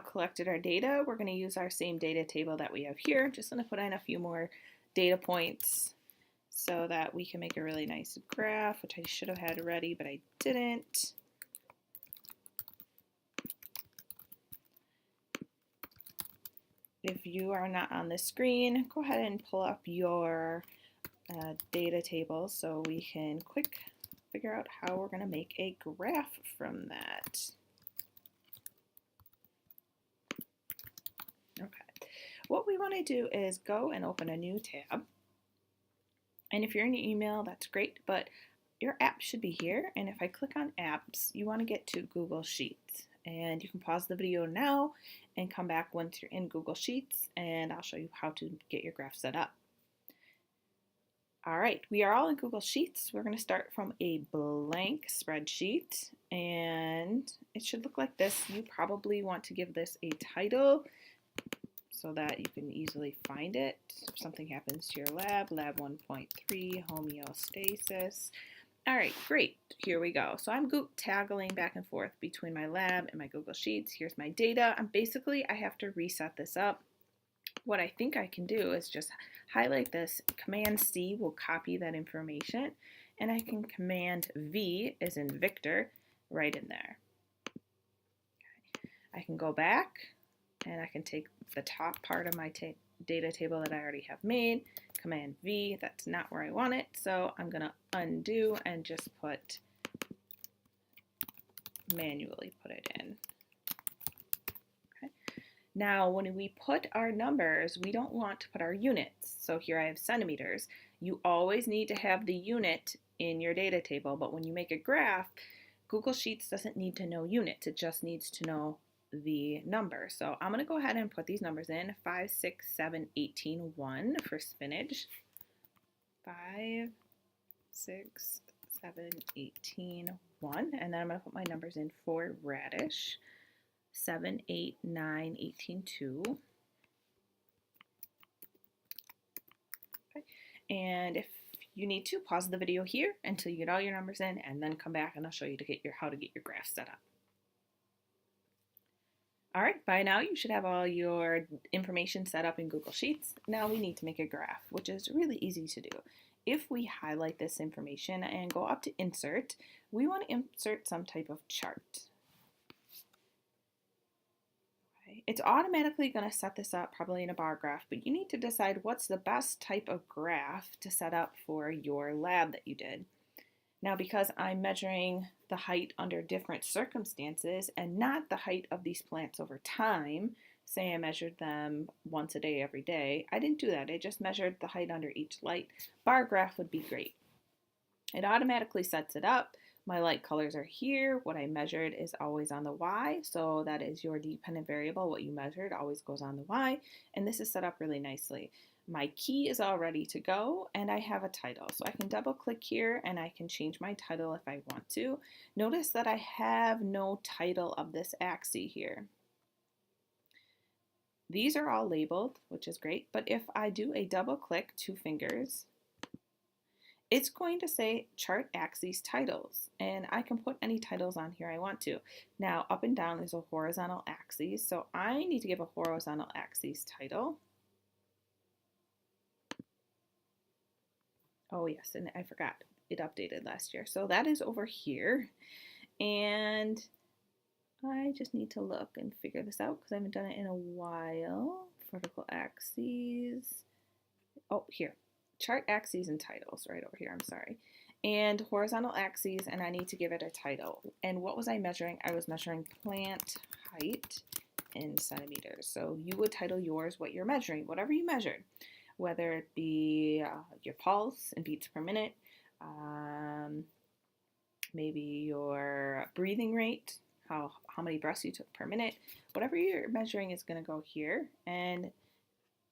Collected our data. We're going to use our same data table that we have here. Just going to put in a few more data points so that we can make a really nice graph, which I should have had ready, but I didn't. If you are not on the screen, go ahead and pull up your data table so we can quick figure out how we're going to make a graph from that. Okay, what we want to do is go and open a new tab. And if you're in your email, that's great, but your app should be here. And if I click on apps, you want to get to Google Sheets. And you can pause the video now and come back once you're in Google Sheets, and I'll show you how to get your graph set up. All right, we are all in Google Sheets. We're going to start from a blank spreadsheet, and it should look like this. You probably want to give this a title so that you can easily find it. If something happens to your lab 1.3, homeostasis. All right, great, here we go. So I'm toggling back and forth between my lab and my Google Sheets. Here's my data. I have to reset this up. What I think I can do is just highlight this. Command C will copy that information, and I can Command V, as in Victor, right in there. Okay. I can go back, and I can take the top part of my data table that I already have made, Command V, that's not where I want it, so I'm going to undo and just manually put it in. Okay. Now, when we put our numbers, we don't want to put our units. So here I have centimeters. You always need to have the unit in your data table, but when you make a graph, Google Sheets doesn't need to know units, it just needs to know the number. So I'm going to go ahead and put these numbers in. 5, 6, 7, 18, 1 for spinach. 5, 6, 7, 18, 1. And then I'm going to put my numbers in for radish. 7, 8, 9, 18, 2. Okay. And if you need to, pause the video here until you get all your numbers in, and then come back and I'll show you how to get your graph set up. All right, by now you should have all your information set up in Google Sheets. Now we need to make a graph, which is really easy to do. If we highlight this information and go up to Insert, we want to insert some type of chart. Okay. It's automatically going to set this up probably in a bar graph, but you need to decide what's the best type of graph to set up for your lab that you did. Now, because I'm measuring the height under different circumstances and not the height of these plants over time, say I measured them once a day every day, I didn't do that. I just measured the height under each light. Bar graph would be great. It automatically sets it up. My light colors are here. What I measured is always on the Y, so that is your dependent variable. What you measured always goes on the Y, and this is set up really nicely. My key is all ready to go, and I have a title. So I can double click here and I can change my title if I want to. Notice that I have no title of this axis here. These are all labeled, which is great, but if I do a double click, 2 fingers, it's going to say chart axes titles, and I can put any titles on here I want to. Now, up and down is a horizontal axis, so I need to give a horizontal axis title. Oh yes, and I forgot, it updated last year. So that is over here, and I just need to look and figure this out because I haven't done it in a while. Vertical axes. Oh, here. Chart axes and titles right over here, I'm sorry. And horizontal axes, and I need to give it a title. And what was I measuring? I was measuring plant height in centimeters. So you would title yours what you're measuring, whatever you measured, whether it be your pulse in beats per minute, maybe your breathing rate, how many breaths you took per minute. Whatever you're measuring is going to go here. And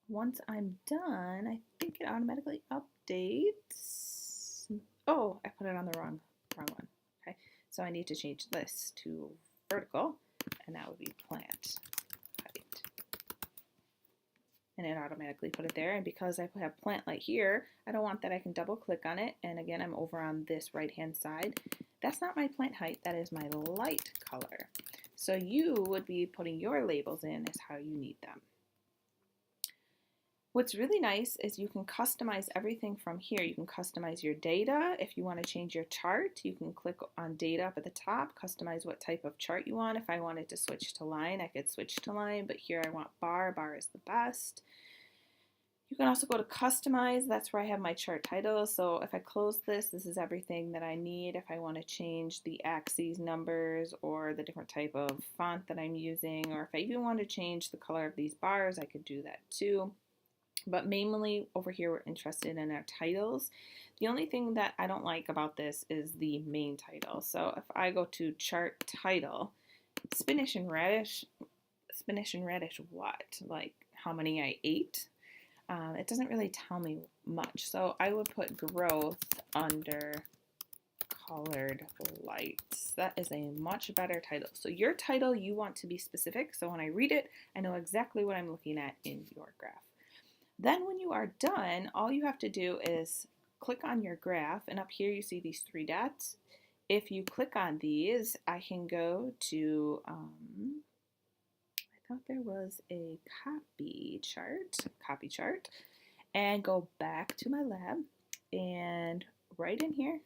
once I'm done, I think it automatically updates. Oh, I put it on the wrong one. Okay, so I need to change this to vertical, and that would be plant height. And it automatically put it there. And because I have plant light here, I don't want that. I can double click on it. And again, I'm over on this right hand side. That's not my plant height, that is my light color. So you would be putting your labels in as how you need them. What's really nice is you can customize everything from here. You can customize your data. If you want to change your chart, you can click on data up at the top, customize what type of chart you want. If I wanted to switch to line, I could switch to line, but here I want bar. Bar is the best. You can also go to customize. That's where I have my chart title. So if I close this, this is everything that I need. If I want to change the axes numbers or the different type of font that I'm using, or if I even want to change the color of these bars, I could do that too. But mainly over here, we're interested in our titles. The only thing that I don't like about this is the main title. So if I go to chart title, spinach and radish what? Like how many I ate? It doesn't really tell me much. So I would put growth under colored lights. That is a much better title. So your title, you want to be specific. So when I read it, I know exactly what I'm looking at in your graph. Then when you are done, all you have to do is click on your graph, and up here you see these three dots. If you click on these, I can go to, I thought there was a copy chart, and go back to my lab, and right in here,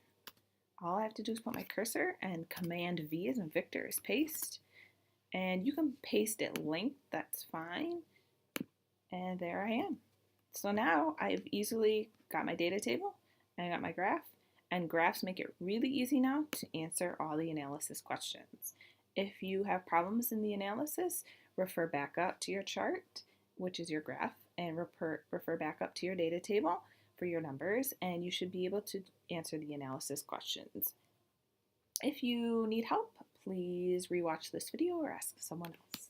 all I have to do is put my cursor, and Command V as in Victor is paste, and you can paste it linked, that's fine, and there I am. So now I've easily got my data table and I got my graph, and graphs make it really easy now to answer all the analysis questions. If you have problems in the analysis, refer back up to your chart, which is your graph, and refer back up to your data table for your numbers, and you should be able to answer the analysis questions. If you need help, please rewatch this video or ask someone else.